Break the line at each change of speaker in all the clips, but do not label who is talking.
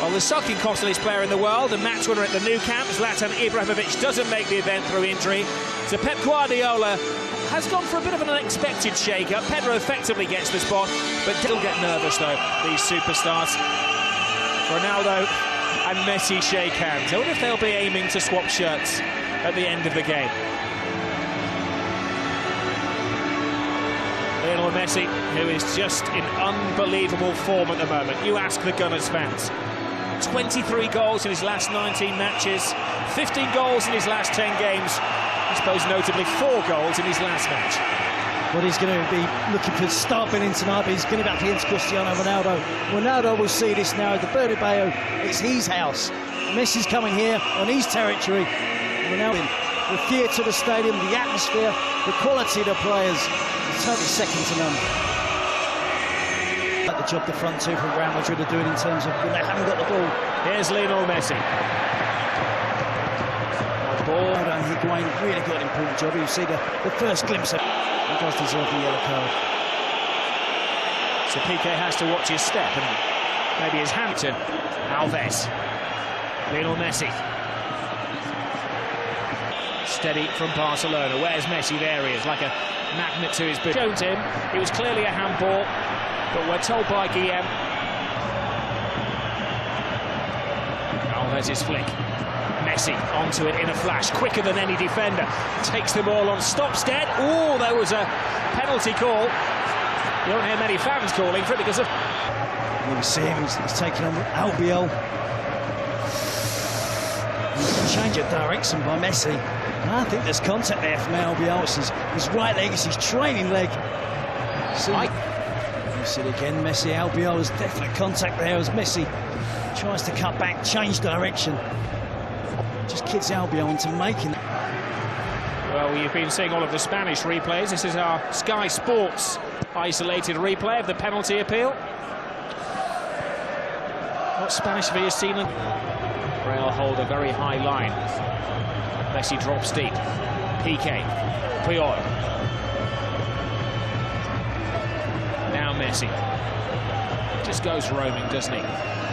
Well, the sulking Costalese player in the world, a match winner at the Nou Camp, Zlatan Ibrahimovic doesn't make the event through injury. So Pep Guardiola has gone for a bit of an unexpected shake-up. Pedro effectively gets the spot, but still get nervous, though, these superstars. Ronaldo and Messi shake hands. I wonder if they'll be aiming to swap shirts at the end of the game. Lionel Messi, who is just in unbelievable form at the moment. You ask the Gunners fans. 23 goals in his last 19 matches, 15 goals in his last 10 games. I suppose notably 4 goals in his last match.
Well, he's going to be looking for start billing tonight, but he's going to be up against Cristiano Ronaldo. Ronaldo will see this now. The Bernabeu, it's his house. Messi's coming here on his territory. Ronaldo, the theatre of the stadium, the atmosphere, the quality of the players, it's totally second to none. Like the job the front two from Real Madrid are doing in terms of when they haven't got the ball.
Here's Lionel Messi. Ball.
And Higuain really got an important job. You see the first glimpse of it. He does deserve the yellow card.
So Piqué has to watch his step and maybe his hand to Alves. Lionel Messi. Steady from Barcelona. Where's Messi? There he is, like a magnet to his boot. Shown him. It was clearly a handball, but we're told by Guillem. Alves' flick. Messi onto it in a flash, quicker than any defender. Takes them all on, stops dead. Oh, there was a penalty call. You don't hear many fans calling for it because of...
You see him, he's taking on Albiol. Change of direction by Messi. I think there's contact there from Albiol. It's his right leg, it's his training leg. You see it again, Messi, Albiol, there's definite contact there as Messi tries to cut back, change direction. Just kids Albiol into making.
Well, we've been seeing all of the Spanish replays. This is our Sky Sports isolated replay of the penalty appeal. What Spanish have you seen? Real hold a very high line. Messi drops deep. Piqué. Puyol. Now Messi. Just goes roaming, doesn't he?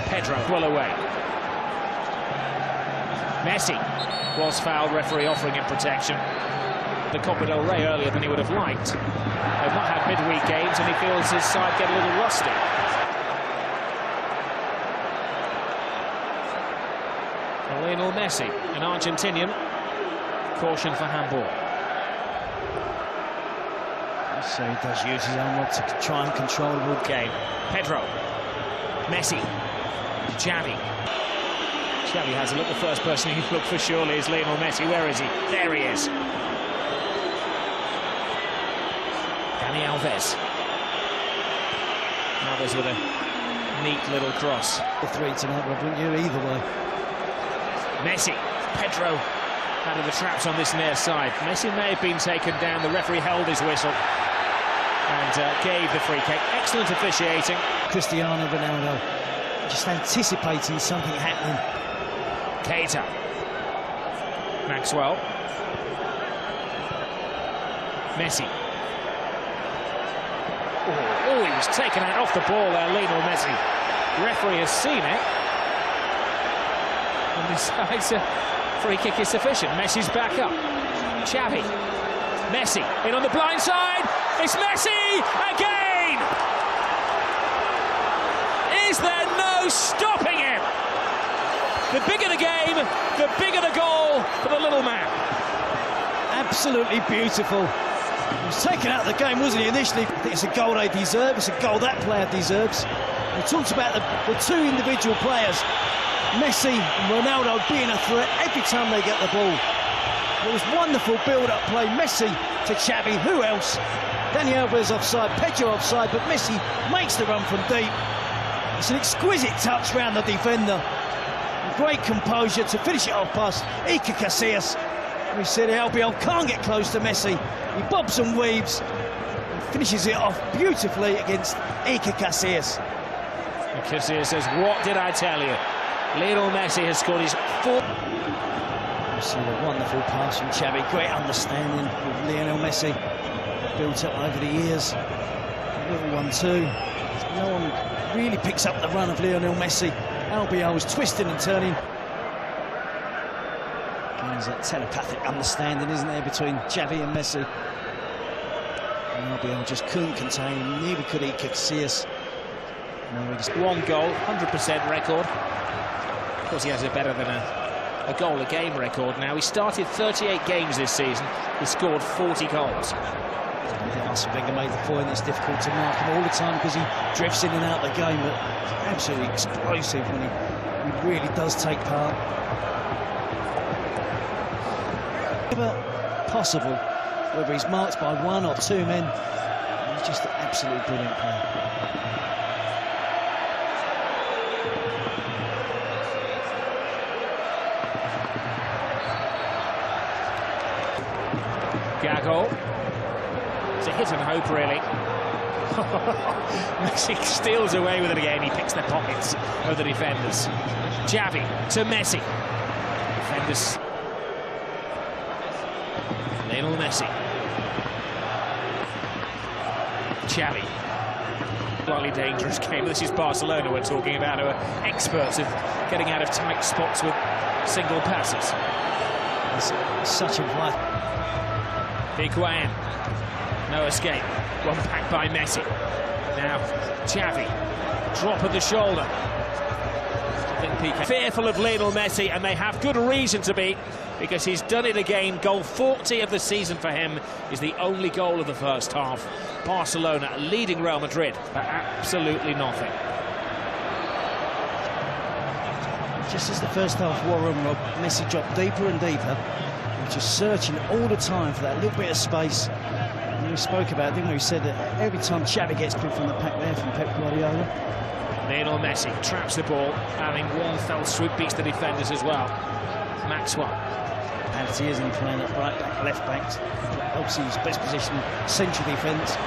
Pedro well away. Messi was fouled, referee offering him protection. The Copa del Rey earlier than he would have liked. They've not had midweek games and he feels his side get a little rusty. Well, Lionel Messi, an Argentinian, caution for handball.
So he does use his own rod to try and control the ball game.
Pedro, Messi, Xavi. Xavi has a look. The first person he'd look for surely is Lionel Messi. Where is he? There he is. Dani Alves. Alves with a neat little cross.
The 3 tonight, Rob, wouldn't you? Either way.
Messi. Pedro out of the traps on this near side. Messi may have been taken down. The referee held his whistle and gave the free kick. Excellent officiating.
Cristiano Ronaldo just anticipating something happening.
Keita. Maxwell. Messi. Oh, he was taken out off the ball there, Lionel Messi. Referee has seen it and decides a free kick is sufficient. Messi's back up. Xavi. Messi in on the blind side. It's Messi again! Is there no stopping him? The bigger the game, the bigger the goal for the little man.
Absolutely beautiful. He was taken out of the game, wasn't he, initially? I think it's a goal they deserve. It's a goal that player deserves. We talked about the 2 individual players, Messi and Ronaldo, being a threat every time they get the ball. It was wonderful build-up play. Messi to Xavi. Who else? Dani Alves offside, Pedro offside, but Messi makes the run from deep. It's an exquisite touch round the defender. Great composure to finish it off past Iker Casillas. We said Albiol can't get close to Messi. He bobs and weaves and finishes it off beautifully against Iker Casillas.
And Casillas says, what did I tell you? Lionel Messi has scored his 4th.
You see the wonderful pass from Xavi. Great understanding of Lionel Messi. Built up over the years. A little 1-2. No one really picks up the run of Lionel Messi. Albiol was twisting and turning. There's that telepathic understanding, isn't there, between Xavi and Messi. And Albiol just couldn't contain him, neither could Iker Casillas.
One goal, 100% record. Of course, he has a better than a goal-a-game record now. He started 38 games this season. He scored 40 goals.
Arsene Wenger made the point, it's difficult to mark him all the time because he drifts in and out of the game, but absolutely explosive when he really does take part. Never possible, whether he's marked by one or two men. He's just an absolutely brilliant player.
Gago. It's a hit and hope, really. Messi steals away with it again. He picks the pockets of the defenders. Xavi to Messi. Defenders. Lionel Messi. Xavi. Slightly dangerous game. This is Barcelona we're talking about, who are experts of getting out of tight spots with single passes.
It's such a vital.
Higuain. No escape. One back by Messi. Now Xavi. Drop of the shoulder. Fearful of Lionel Messi, and they have good reason to be, because he's done it again. Goal 40 of the season for him is the only goal of the first half. Barcelona leading Real Madrid for absolutely nothing.
Just as the first half wore on, Rob, Messi dropped deeper and deeper, just searching all the time for that little bit of space. And we spoke about it, didn't we? We said that every time Xavi gets picked from the pack there from Pep Guardiola.
Lionel Messi traps the ball, and in one fell swoop beats the defenders as well. Maxwell.
Penalty, isn't he, playing at right back, left back? Obviously his best position, central defence.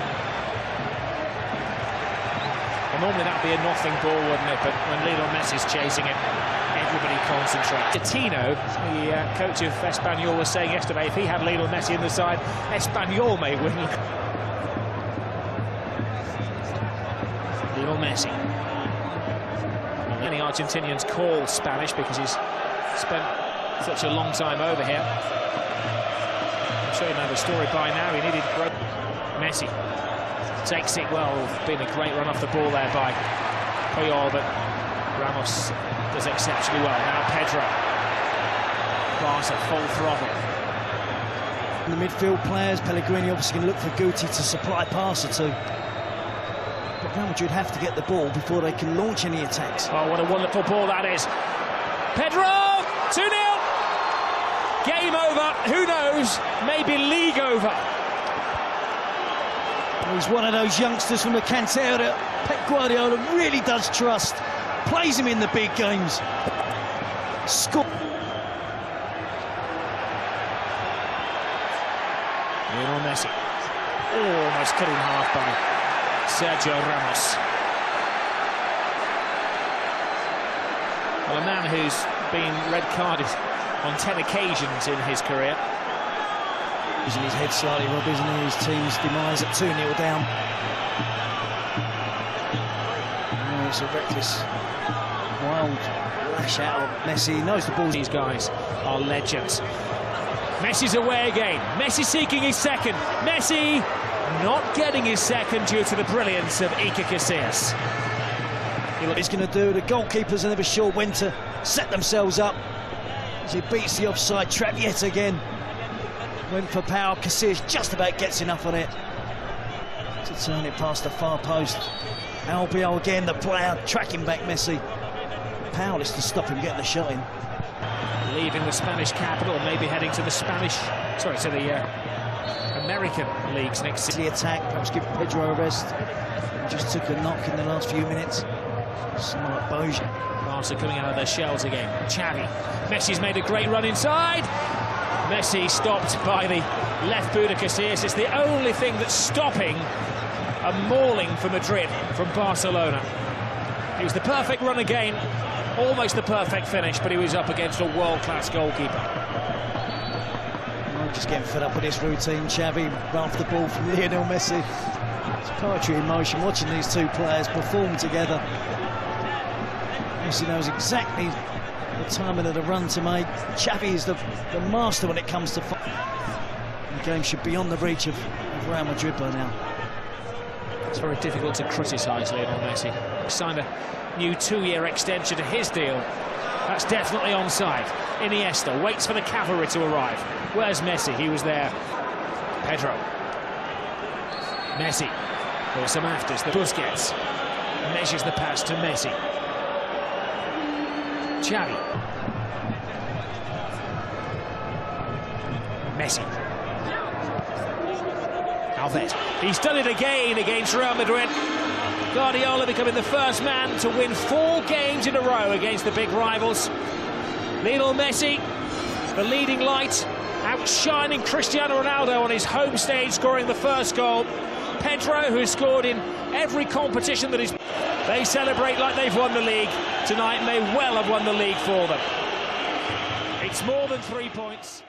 Well, normally that'd be a nothing ball, wouldn't it? But when Lionel Messi's chasing it, everybody concentrates. Tino, the coach of Espanyol, was saying yesterday, if he had Lionel Messi in the side, Espanyol may win. Lionel Messi. Many Argentinians call Spanish because he's spent such a long time over here. I'm sure you know the story by now. He needed growth. Messi takes it well. Been a great run off the ball there by Puyol, but Ramos does exceptionally well. Now Pedro. Barca full throttle.
The midfield players, Pellegrini obviously going to look for Guti to supply pass or two. But Real Madrid have to get the ball before they can launch any attacks.
Oh, what a wonderful ball that is. Pedro! 2-0! Game over. Who knows? Maybe league over.
He's one of those youngsters from the cantera that Pep Guardiola really does trust. Plays him in the big games. Score.
Lionel Messi. Almost cut in half by Sergio Ramos. Well, a man who's been red-carded on 10 occasions in his career.
Using his head slightly, Rob, isn't he? His team's demise at 2-0 down. Oh, it's a reckless, wild lash out of Messi. He knows the ball.
These guys are legends. Messi's away again. Messi seeking his second. Messi not getting his second due to the brilliance of Iker Casillas.
He's going to do. The goalkeepers are never sure when to set themselves up. As he beats the offside trap yet again. Went for power. Casillas just about gets enough on it to turn it past the far post. Albiol again, the player tracking back Messi. Powerless to stop him getting the shot in.
Leaving the Spanish capital, maybe heading to the American leagues next season.
The attack, perhaps give Pedro a rest. He just took a knock in the last few minutes. Smart Bojan.
Barca coming out of their shells again. Xavi. Messi's made a great run inside. Messi stopped by the left boot of Casillas. It's the only thing that's stopping a mauling for Madrid from Barcelona. It was the perfect run again, almost the perfect finish, but he was up against a world-class goalkeeper.
I'm just getting fed up with this routine. Xavi after the ball from Lionel Messi. It's poetry in motion, watching these two players perform together. Messi knows exactly the timing of the run to make. Xavi is the master when it comes to the game should be on the reach of Real Madrid by now.
It's very difficult to criticise Lionel Messi. He signed a new 2-year extension to his deal. That's definitely onside. Iniesta waits for the cavalry to arrive. Where's Messi? He was there. Pedro. Messi. There were some afters. The Busquets measures the pass to Messi. Xavi. Messi. Alves. He's done it again against Real Madrid. Guardiola becoming the first man to win 4 games in a row against the big rivals. Lionel Messi, the leading light, outshining Cristiano Ronaldo on his home stage, scoring the first goal. Pedro, who has scored in every competition that is... They celebrate like they've won the league. Tonight may well have won the league for them. It's more than 3 points.